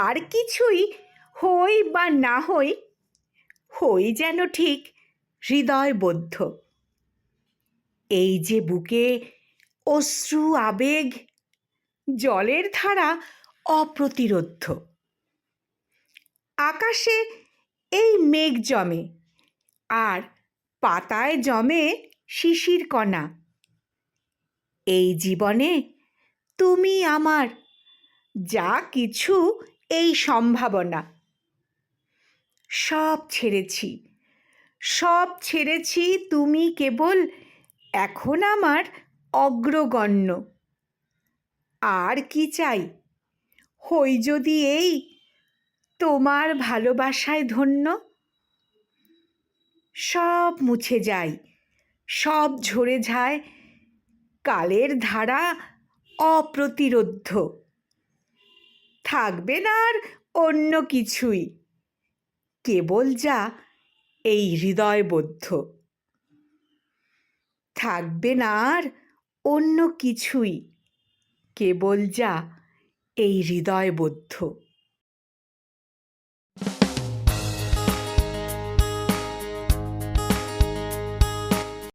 আর কিছুই হই বা না হই, হই যেন ঠিক হৃদয়বদ্ধ। এই যে বুকে অশ্রু আবেগ, জলের ধারা অপ্রতিরোধ্য। আকাশে এই মেঘ জমে, আর পাতায় জমে শিশির কণা। এই জীবনে তুমি আমার যা কিছু, এই সম্ভাবনা। সব ছেড়েছি, সব ছেড়েছি, তুমি কেবল এখন আমার অগ্রগণ্য। আর কি চাই, হই যদি এই তোমার ভালোবাসায় ধন্য। সব মুছে যায়, সব ঝরে যায়, কালের ধারা অপ্রতিরোধ্য। থাকবে না আর অন্য কিছুই, কেবল যা এই হৃদয়বদ্ধ। থাকবে না আর অন্য কিছুই, কেবল যা এই হৃদয়বদ্ধ।